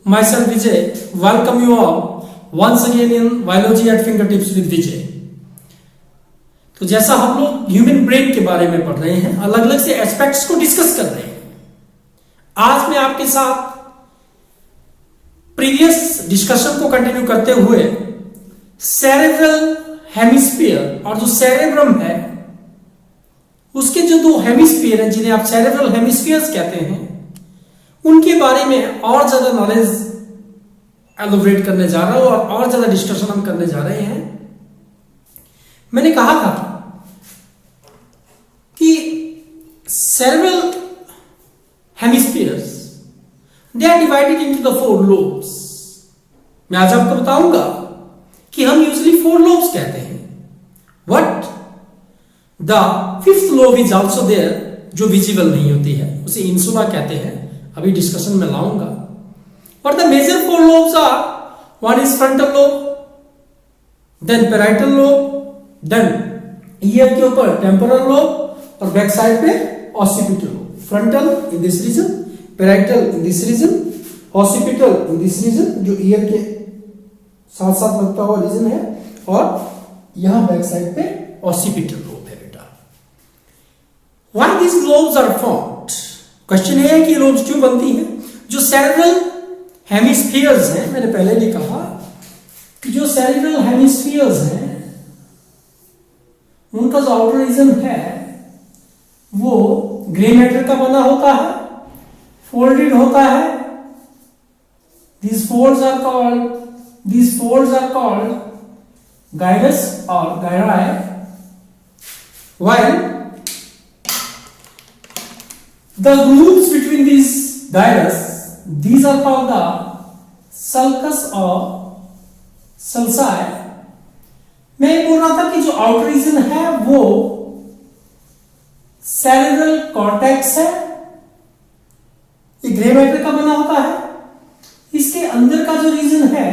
myself Vijay. Welcome you all once again in Biology at Fingertips with Vijay. तो जैसा हम लोग human brain के बारे में पढ़ रहे हैं, अलग अलग से एस्पेक्ट्स को डिस्कस कर रहे हैं, आज मैं आपके साथ प्रीवियस डिस्कशन को कंटिन्यू करते हुए सेरेब्रल हेमिस्फीयर और जो सेरेब्रम है उसके जो दो हेमिस्फीयर हैं जिन्हें आप सेरेब्रल हेमिस्फीयर्स कहते हैं, उनके बारे में और ज्यादा नॉलेज एलोबरेट करने जा रहा हूं और ज्यादा डिस्कशन हम करने जा रहे हैं। मैंने कहा था कि cerebral hemispheres they are divided into the 4 lobes. मैं आज आपको बताऊंगा कि हम यूजुअली 4 लोब्स कहते हैं, but the 5th lobe is also there जो विजिबल नहीं होती है, उसे इंसुला कहते हैं, अभी डिस्कशन में लाऊंगा। और the major 4 lobes are, one is frontal lobe, then parietal lobe, then ear के ऊपर टेम्पोरल लोब और बैक साइड पे occipital lobe. Frontal in this region, parietal in this region, occipital in this region जो ear के साथ साथ लगता हुआ रीजन है, और यहां बैक साइड पे ऑसिपिटल लोब है बेटा। Why this lobes are formed? Question है कि लोब्स क्यों बनती हैं? जो सेरेब्रल हेमिस्फीयर्स हैं, मैंने पहले भी कहा कि जो सेरेब्रल हेमिस्फीयर्स हैं उनका जो आउटर रीजन है वो ग्रे मैटर का बना होता है, फोल्डेड होता है। These folds are called gyrus or gyri, while the grooves between these gyrus, these are called the sulcus or sulci. मैं बोल रहा था कि जो आउटर रीजन है वो सेरेब्रल कॉर्टेक्स है, ये ग्रे मैटर का बना होता है। इसके अंदर का जो रीजन है,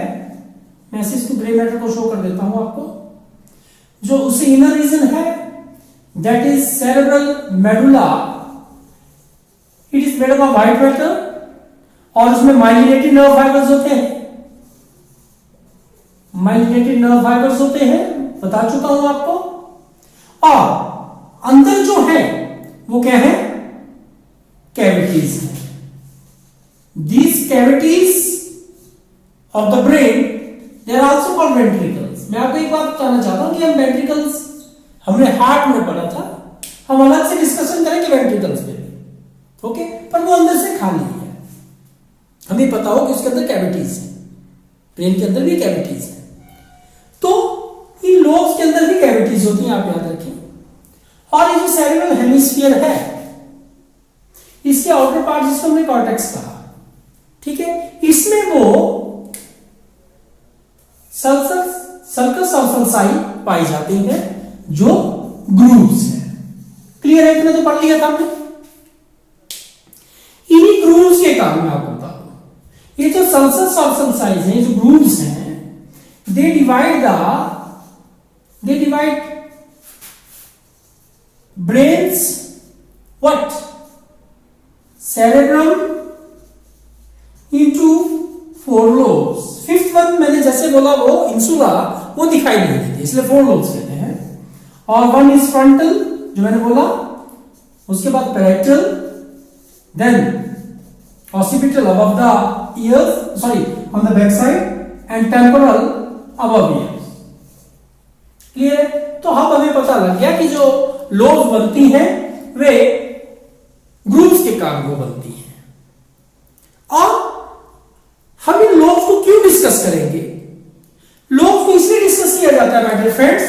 मैं ऐसे इसको ग्रे मैटर को शो कर देता हूं आपको, जो उसे इनर रीजन है that is cerebral medulla. It is made of white matter और उसमें माइलिनेटेड नर्व फाइबर्स होते हैं, माइलिनेटेड नर्व फाइबर्स होते हैं, बता चुका हूं आपको। और अंदर जो है वो क्या है? कैविटीज है। These cavities of the brain, they are also called ventricles. मैं आपको एक बात बताना चाहता हूं कि हम ventricles हमने हार्ट में पढ़ा था, हम अलग से डिस्कशन करेंगे ventricles पे, ओके? पर वो अंदर से खाली है, हमें पता हो कि उसके अंदर कैविटीज है, ब्रेन के अंदर भी कैविटीज है। तो इन लोब्स के अंदर भी कैविटीज होती हैं, आप याद रखें। और ये जो सेरेब्रल हेमिस्फीयर है, इसके आउटर पार्ट जिसको हमने कॉर्टेक्स कहा, ठीक है, इसमें वो सर्कस और सल्साई पाई जाती हैं जो ग्रूव्स हैं। क्लियर है? इतना तो पढ़ लिया था हमने। इन्हीं ग्रूव्स के कारण मैं आपको बता दूं, ये जो सर्कस और सल्साई हैं, जो ग्रूव्स हैं, they divide brains what? Cerebrum into 4 lobes। 5th one मैंने जैसे बोला वो इंसुला, वो दिखाई नहीं देती, इसलिए 4 lobes लेते हैं। और वन इज फ्रंटल जो मैंने बोला, उसके बाद parietal, then occipital above the ears, sorry on the back side, and temporal above ears. Clear है? तो अब हमें पता लग गया कि जो लोब्स बनती हैं वे ग्रूव्स के कारण वो बनती हैं। और हम इन लोब्स को क्यों डिस्कस करेंगे? लोब्स को इसलिए डिस्कस किया जाता है माय डियर फ्रेंड्स,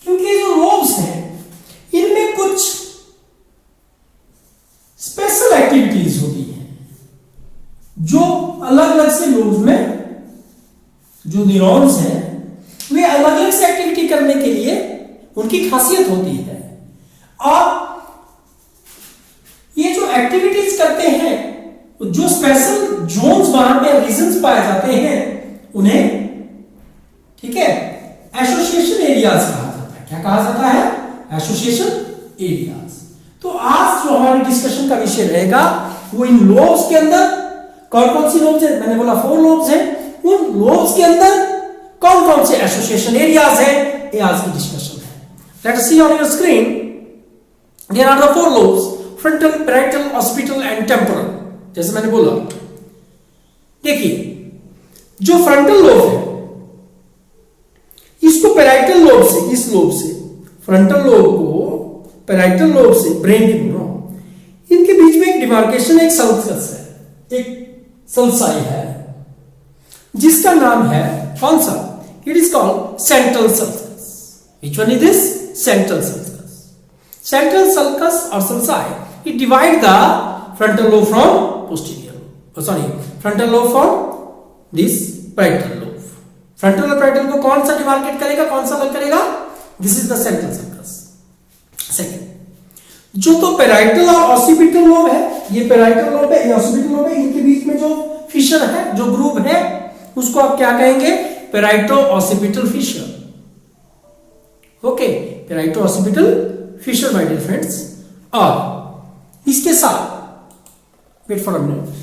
क्योंकि ये जो लोब्स हैं इनमें कुछ स्पेशल एक्टिविटीज होती हैं, जो अलग अलग से लोब्स में जो न्यूरॉन्स हैं वे अलग अलग से एक्टिविटी करने के लिए उनकी खासियत होती है। और ये जो एक्टिविटीज करते हैं, जो स्पेशल जोन्स वहां पे रीजन्स पाए जाते हैं, उन्हें, ठीक है, एसोसिएशन एरियाज कहा जाता है। क्या कहा जाता है? Association areas. तो आज जो हमारी डिस्कशन का विषय रहेगा वो इन लोब्स के अंदर कौन कौन सी लोब्स है, मैंने बोला 4 लोब्स है, उन लोब्स के अंदर कौन कौन से एसोसिएशन एरियाज है, ये आज की डिस्कशन है. Let us see on your screen, there are the 4 lobes, frontal, parietal, occipital and temporal. जैसे मैंने बोला, देखिए जो फ्रंटल लोब है इसको पैराइटल लोब से, इस लोब से, फ्रंटल लोब को पैराइटल लोब से, ब्रेन के दोनों, इनके बीच में एक डिमार्केशन, एक सल्कस है, एक सल्साई है, जिसका नाम है कौन सा, it is called central sulcus. Which one is this, central sulcus. Central sulcus और sulci, it divide the frontal lobe from posterior, sorry frontal lobe from this parietal lobe. Frontal और पैराइटल को कौन सा डिमार्केट करेगा, कौन सा अलग करेगा, this is the central sulcus. Second, जो तो पैराइटल और ऑसिपिटल लोब है, ये पैराइटल लोब है, ये ऑसिपिटल लोब है, इनके बीच में जो फिशर है, जो ग्रूव है, उसको आप क्या कहेंगे, parieto occipital fissure. Okay, parieto occipital fissure my dear friends. और इसके साथ wait for a minute,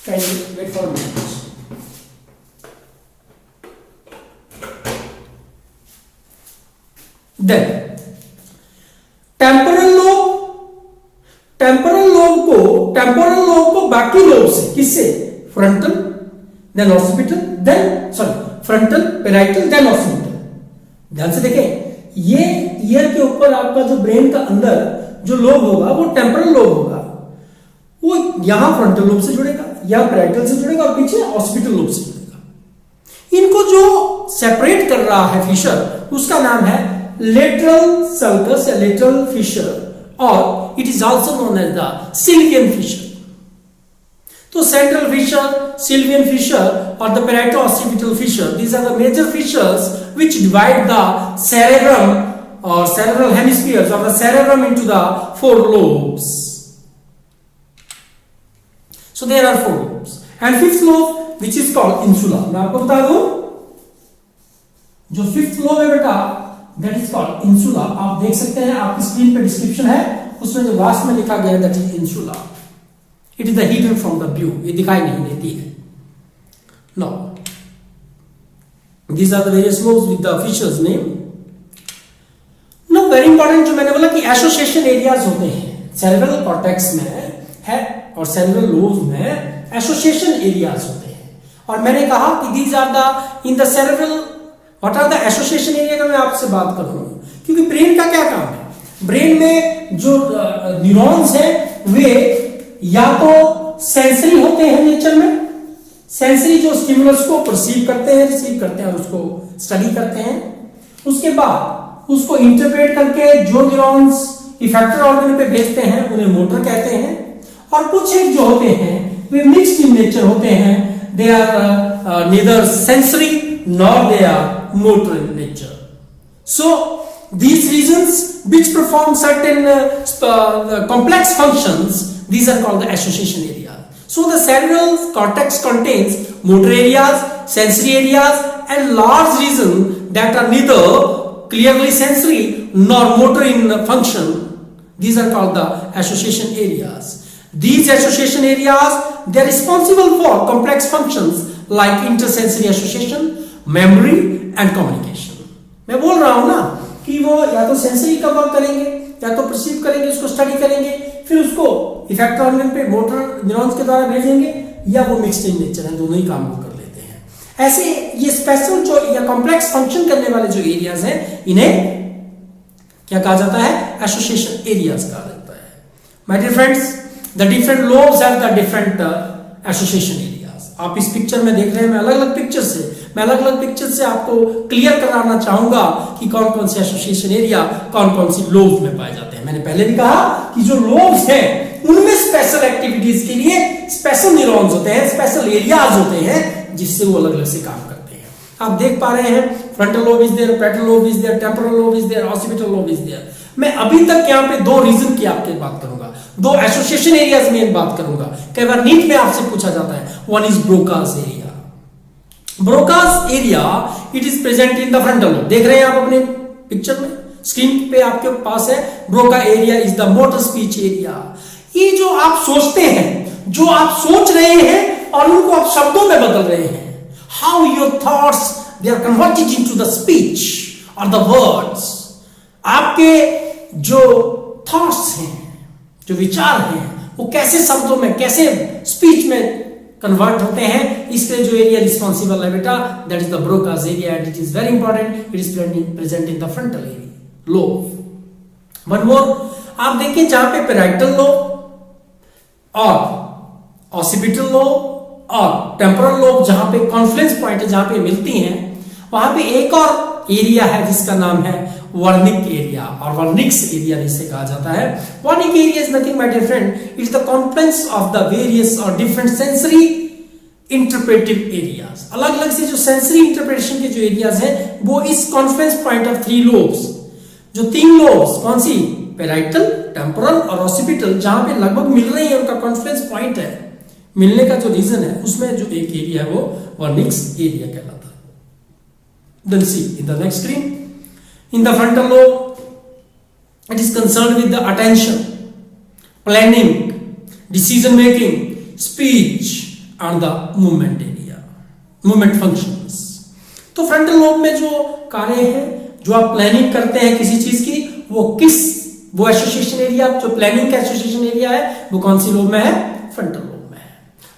can you wait for a minute. Then temporal lobe को बाकी लोब से, किससे, frontal, then occipital, then sorry frontal, parietal, then occipital. ध्यान से देखें, ये ईयर के ऊपर आपका जो ब्रेन का अंदर जो लोब होगा वो टेम्पोरल लोब होगा, वो यहां फ्रंटल लोब से जुड़ेगा, या पैराइटल से जुड़ेगा, और पीछे ऑसिपिटल लोब से जुड़ेगा. इनको जो सेपरेट कर रहा है फिशर, उसका नाम है लेटरल सल्कस या लेटरल फिशर, और it is also known as the Sylvian fissure. तो सेंट्रल फिशर, सिल्वियन फिशर और the parieto occipital fissure, these are the major fissures which divide the cerebrum or cerebral hemispheres or the cerebrum into the 4 lobes. So there are 4 lobes and 5th lobe which is called insula. मैं आपको बता दूं, जो 5th lobe है बेटा, that is called insula. आप देख सकते हैं, आपकी स्क्रीन पे डिस्क्रिप्शन है, उसमें जो लास्ट में लिखा गया है that is insula. It is the hidden from the view, ये दिखाई नहीं देती है. Now these are the various lobes with the fissures name. Now very important, जो मैंने बोला कि एसोसिएशन एरियाज होते हैं सेरेब्रल कॉर्टेक्स में है और सेरेब्रल लोब्स में एसोसिएशन एरियाज होते हैं. और मैंने कहा कि these are the in the cerebral, what are the association area का मैं आपसे बात करूं, क्योंकि ब्रेन का क्या काम है, ब्रेन में जो न्यूरॉन्स हैं वे या तो सेंसरी होते हैं नेचर में, सेंसरी जो स्टिमुलस को परसीव करते हैं, रिसीव करते हैं, उसको स्टडी करते हैं, उसके बाद उसको इंटरप्रेट करके जो न्यूरॉन्स इफेक्टर ऑर्गन पे भेजते हैं उन्हें मोटर कहते हैं. और कुछ एक जो होते हैं वे मिक्स्ड इन नेचर होते हैं, they are neither sensory nor they are motor in nature. So these regions which perform certain complex functions, these are called the association area. So the cerebral cortex contains motor areas, sensory areas and large regions that are neither clearly sensory nor motor in function. These are called the association areas. These association areas, they are responsible for complex functions like intersensory association, memory and communication. मैं बोल रहा हूं ना कि वो या तो sensory का वर्क करेंगे, या तो परसीव करेंगे, उसको स्टडी करेंगे, फिर उसको इफेक्टर ऑर्गन पे मोटर न्यूरॉन्स के द्वारा भेजेंगे, या वो मिक्स्ड इन नेचर है, दोनों ही काम वो कर लेते हैं. ऐसे ये स्पेशल जो या कॉम्प्लेक्स फंक्शन करने वाले जो एरियाज हैं, इन्हें क्या कहा जाता है, एसोसिएशन एरियाज कहा जाता है. My dear friends, the different lobes have the different association areas. आप इस पिक्चर में देख रहे हैं, मैं अलग अलग पिक्चर से आपको क्लियर कराना चाहूंगा कि कौन कौन से एसोसिएशन एरिया कौन कौन सी लोब्स में पाए जाते हैं. मैंने पहले भी कहा कि जो लोब्स हैं उनमें स्पेशल एक्टिविटीज के लिए स्पेशल न्यूरॉन्स होते हैं, स्पेशल एरियाज होते हैं, जिससे वो अलग अलग से काम करते हैं. आप देख पा रहे हैं, frontal lobe is there, parietal lobe is there, temporal lobe is there, occipital lobe is there. मैं अभी तक यहाँ पे 2 रीजन की आपके बात करूंगा, 2 एसोसिएशन एरियाज में बात करूंगा. कई बार नीट में आपसे पूछा जाता है, one is Broca's area. Broca's area, it is present in the frontal lobe. देख रहे हैं आप अपने पिक्चर में, स्क्रीन पे आपके पास है. Broca area is the motor speech area. ये जो आप सोचते हैं, जो आप सोच रहे हैं और उनको आप शब्दों में बदल रहे हैं, how your thoughts they are converted into the speech और द वर्ड्स। आपके जो थॉट्स हैं, जो विचार हैं, वो कैसे शब्दों में, कैसे स्पीच में कन्वर्ट होते हैं, इसके लिए जो एरिया रिस्पॉन्सिबल है बेटा, that is the Broca's area and it is very important, it is present in the frontal area lobe. One more, आप देखिए जहां पे पैराइटल लोब और ऑसिपिटल लोब और टेम्पोरल लोब जहां पे कॉन्फ्लुएंस पॉइंट है, जहां पे मिलती हैं, वहां पे एक और एरिया है जिसका नाम है वर्निक एरिया, और वर्निक्स एरिया जिसे कहा जाता है। Wernicke area is nothing my dear friend, it is the confluence of the various और डिफरेंट सेंसरी इंटरप्रेटिव एरियाज। अलग अलग से जो सेंसरी इंटरप्रिटेशन के जो एरियाज हैं, वो इस Confluence point of three lobes, जो तीन लोब्स कौन सी, पैराइटल, टेम्पोरल और ऑसिपिटल, जहां पे लगभग मिल रही है, उनका कॉन्फ्लुएंस पॉइंट है, मिलने का जो रीजन है, उसमें जो एक एरिया है वो वर्निक्स एरिया कहलाता है। Then see in the next screen, in the frontal lobe, it is concerned with the attention, planning, decision making, speech and the movement area, movement functions. तो फ्रंटल लोब में जो कार्य है, जो आप प्लानिंग करते हैं किसी चीज की, वो एसोसिएशन एरिया, जो प्लानिंग का एसोसिएशन एरिया है, वो कौन सी लोब में है, फ्रंटल लोब में है।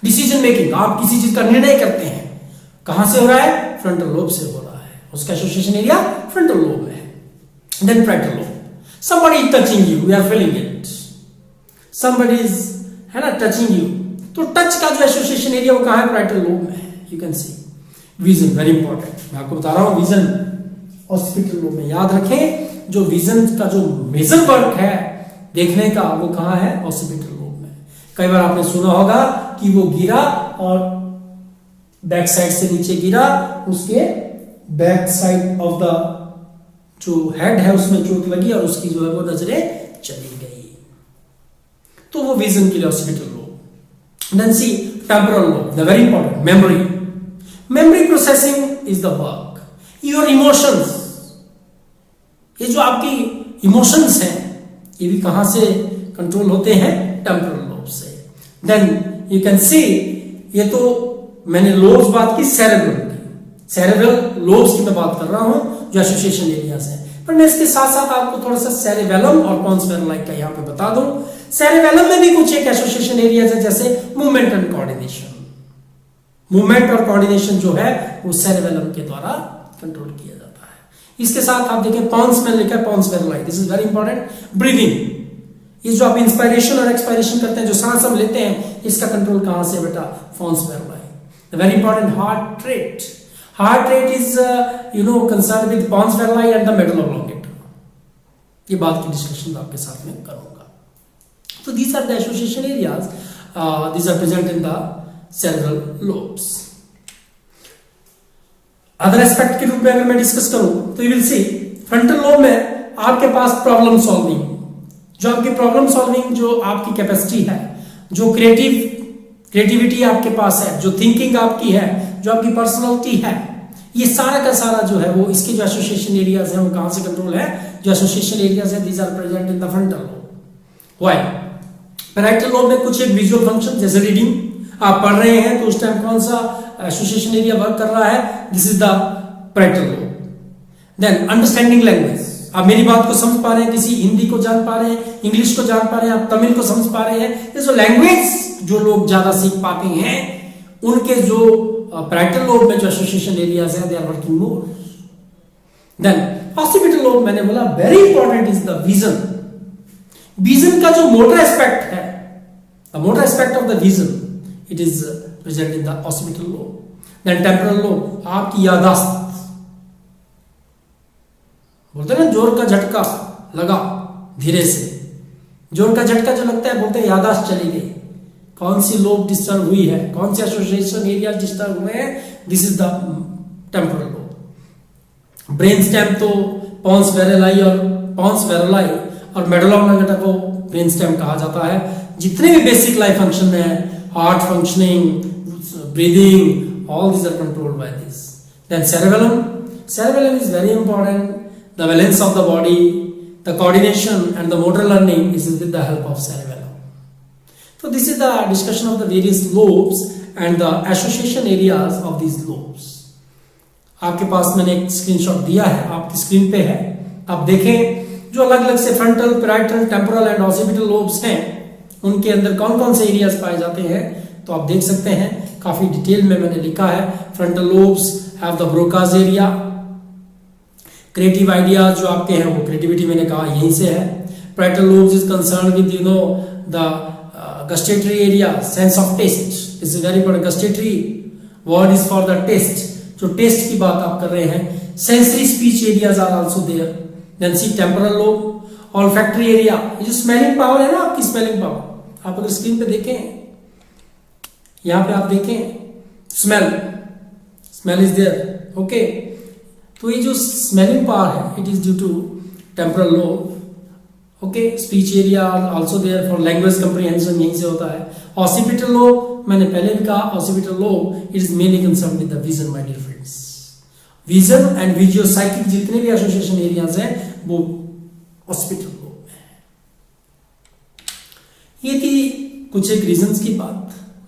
डिसीजन मेकिंग, आप किसी चीज का निर्णय करते हैं, कहां से हो रहा है, फ्रंटल लोब से हो रहा है, उसका एसोसिएशन एरिया फ्रंटल लोब में है। Then parietal lobe, somebody is touching you, you are feeling it, somebody is, है ना, touching you, तो टच का जो एसोसिएशन एरिया वो कहां है, पैरेटल लोब में है। You can see vision, very important, मैं आपको बता रहा हूं, विजन ऑसिपिटल लोब में, याद रखें, जो विजन का जो मेजर वर्क है देखने का, वो कहां है, ऑसिपिटल लोब में। कई बार आपने सुना होगा कि वो गिरा और बैक साइड से नीचे गिरा, उसके बैक साइड ऑफ द जो हेड है उसमें चोट लगी और उसकी जो है वो नजरें चली गई, तो वो विजन के लिए occipital lobe. Then see temporal lobe, the very important, memory processing is the work, your emotions, ये जो आपकी इमोशंस हैं, ये भी कहां से कंट्रोल होते हैं, टेम्पोरल लोब से। देन यू कैन सी, ये तो मैंने लोब्स बात की सेरेब्रल की, सेरेब्रल लोब्स की मैं बात कर रहा हूं, जो एसोसिएशन एरियाज है, पर मैं इसके साथ साथ आपको थोड़ा सा सेरेबेलम और पॉन्स वेरुलाई का यहां पे बता दूं। सेरेबेलम में भी कुछ एक एसोसिएशन एरियाज है, जैसे मूवमेंट एंड कोऑर्डिनेशन, मूवमेंट और कोऑर्डिनेशन जो है वो सेरेबेलम के द्वारा कंट्रोल किया जाता है। इसके साथ आप देखें पॉन्स में लिखा है pons varolii, this is very important. Breathing, ये जो आप इंस्पायरेशन और एक्सपायरेशन करते हैं, जो सांस हम लेते हैं, इसका कंट्रोल कहां से बेटा, pons varolii. Very important, heart rate, heart rate is concern with pons varolii and the medulla oblongata. ये बात की डिस्कशन आपके साथ में करूंगा। तो these are the association areas, these are present in the cerebral lobes. Other aspect के रूप में अगर मैं डिस्कस करूं तो you will see, frontal lobe में आपके पास प्रॉब्लम सॉल्विंग, जो आपकी प्रॉब्लम सॉल्विंग, जो आपकी कैपेसिटी है, जो क्रिएटिविटी आपके पास है, जो थिंकिंग आपकी है, जो आपकी पर्सनालिटी है, ये सारा का सारा जो है वो इसके जो एसोसिएशन एरियाज हैं वो कहां से कंट्रोल है, जो एसोसिएशन एरियाज है, these are present in the frontal lobe. Why, parietal lobe में कुछ एक विजुअल फंक्शन, जैसे रीडिंग, आप पढ़ रहे हैं तो उस टाइम कौन सा एसोसिएशन एरिया वर्क कर रहा है, this is the parietal lobe. Then understanding language, आप मेरी बात को समझ पा रहे हैं, किसी हिंदी को जान पा रहे हैं, इंग्लिश को जान पा रहे हैं, आप तमिल को समझ पा रहे हैं, ये जो लैंग्वेज जो लोग ज्यादा सीख पाते हैं, उनके जो पैराइटल लोब में जो एसोसिएशन एरियाज हैं, they are working more. Then occipital lobe, मैंने बोला very important is the vision. Vision का जो मोटर एस्पेक्ट है, the motor aspect of the vision, it is present in the occipital lobe. Then temporal lobe, आपकी याददाश्त, बोलते हैं ना जोर का झटका लगा धीरे से, जोर का झटका जो लगता है बोलते हैं याददाश्त चली गई, कौन सी लोब डिस्टर्ब हुई है, कौन से एसोसिएशन एरिया डिस्टर्ब हुए हैं, this is the temporal lobe. Brain stem तो पॉन्स वेरुलाई और मेडुला ऑब्लोंगेटा को ब्रेन स्टेम कहा जाता है। जितने भी बेसिक लाइफ फंक्शन है, heart functioning, breathing, all these are controlled by this. Then cerebellum is very important. The balance of the body, the coordination and the motor learning is with the help of cerebellum. तो this is the discussion of the various lobes and the association areas of these lobes. आपके पास मैंने एक screenshot दिया है, आपकी screen पे है, आप देखें जो अलग अलग से frontal, parietal, temporal and occipital lobes हैं उनके अंदर कौन कौन से एरियाज पाए जाते हैं। तो आप देख सकते हैं काफी डिटेल में मैंने लिखा है। Frontal lobes have the Broca's area. Creative ideas जो आपके हैं वो क्रिएटिविटी मैंने कहा यहीं से है। Parietal lobes is concern with you know the gustatory area, sense of taste. This is very important. Gustatory word is for the taste, जो टेस्ट की बात आप कर रहे हैं। Sensory speech areas are also there. Then see temporal lobe, olfactory area, ये जो smelling power है ना आपकी, स्मेलिंग पावर आप अगर स्क्रीन पे देखें, यहां पे आप देखें स्मेल इज देयर, ओके। तो ये जो स्मेलिंग पावर है it is due to temporal lobe, okay. Speech area also there for language comprehension, यहीं से होता है। ऑक्सीपिटल लोब मैंने पहले भी कहा, occipital lobe it is mainly concern with the vision my dear friends. Vision and visual psychic जितने भी एसोसिएशन एरियाज हैं वो ऑक्सीपिटल लोब में है। ये थी कुछ एक रीजंस की बात।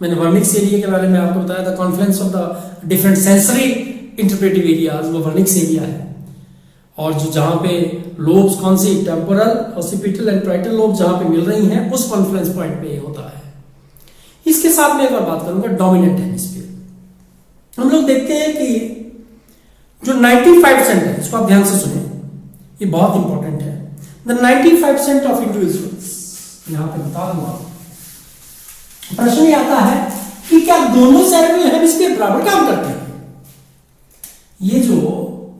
मैंने वर्निक्स एरिया के बारे में आपको बताया था, confluence of the different sensory interpretive areas, वो वर्निक्स एरिया है। और जो जहां पे लोब्स कौन सी, temporal, occipital and parietal lobe जहां पे मिल रही हैं उस कॉन्फ्लुएंस पॉइंट पे ये होता है। इसके साथ मैं एक बार बात करूंगा डोमिनेंट हेमिस्फीयर। हम लोग देखते हैं कि जो 95% है, इसको आप ध्यान से सुने, ये बहुत इंपॉर्टेंट है। द 95% ऑफ इंडिविजुअल्स, यहां पे बता दूंगा, प्रश्न ये आता है कि क्या दोनों सेरेब्रल हेमिस्फीयर बराबर काम करते हैं। ये जो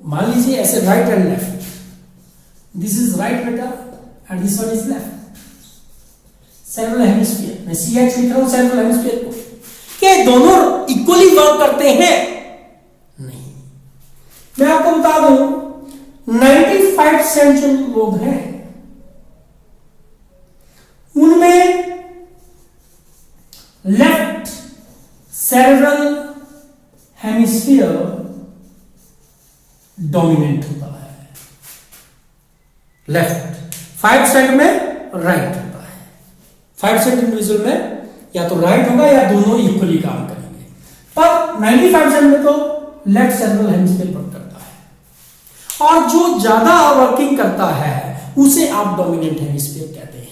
मान लीजिए ऐसे right and left, this is right बेटा and this one is left, cerebral hemisphere, मैं CH लिख रहा हूं सेरेब्रल हेमिस्फीयर को। क्या दोनों इक्वली वर्क करते हैं? नहीं। मैं आपको बता दूं 95% जो लोग हैं उनमें लेफ्ट सेरेब्रल हेमिस्फीयर डोमिनेंट होता है, लेफ्ट। 5% में राइट होता है। 5% इंडिविजुअल में या तो राइट होगा या दोनों इक्वली काम करेंगे, पर 95% में तो लेफ्ट सेरेब्रल हेमिस्फीयर वर्क करता है। और जो ज्यादा वर्किंग करता है उसे आप डोमिनेंट हेमिस्फीयर कहते हैं।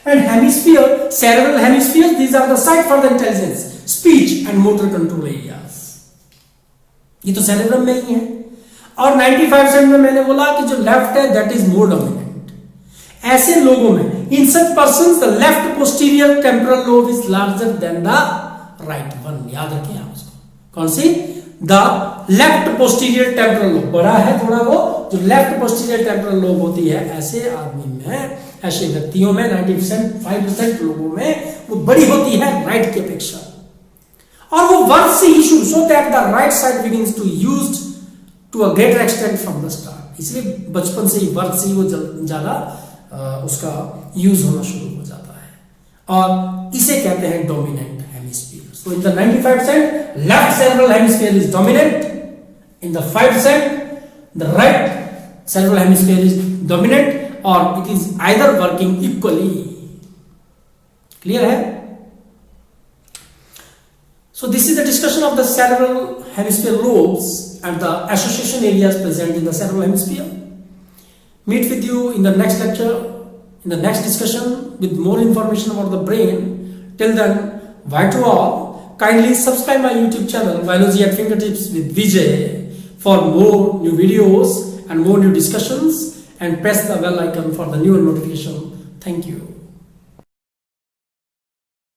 And hemisphere, cerebral hemisphere, these are the site for the intelligence, speech and motor control areas. ये तो सेरेब्रम में ही है। और 95% में मैंने बोला कि जो लेफ्ट है दैट इज मोर डोमिनेंट। ऐसे लोगों में, in such persons, the left posterior temporal lobe is larger than the right one. याद रखें आप उसको, कौन सी, the left posterior temporal lobe बड़ा है थोड़ा, वो जो लेफ्ट पोस्टीरियर टेम्पोरल लोब होती है, ऐसे आदमी में, ऐसे व्यक्तियों में 95% लोगों में वो बड़ी होती है राइट की अपेक्षा। और वो वर्ड से issue, so that the right side begins to used to a greater extent from the start. इसलिए बचपन से ही, वर्ड से ही वो ज्यादा उसका यूज होना शुरू हो जाता है और इसे कहते हैं dominant hemisphere. So in the 95% left cerebral hemisphere is dominant, in the 5% the right cerebral hemisphere is dominant, और it is either working equally. Clear है? So this is the discussion of the cerebral hemisphere lobes and the association areas present in the cerebral hemisphere. Meet with you in the next lecture, in the next discussion with more information about the brain. Till then, bye to all. Kindly subscribe my YouTube channel Biology at Fingertips with Vijay for more new videos and more new discussions, and press the bell icon for the newer notification. Thank you.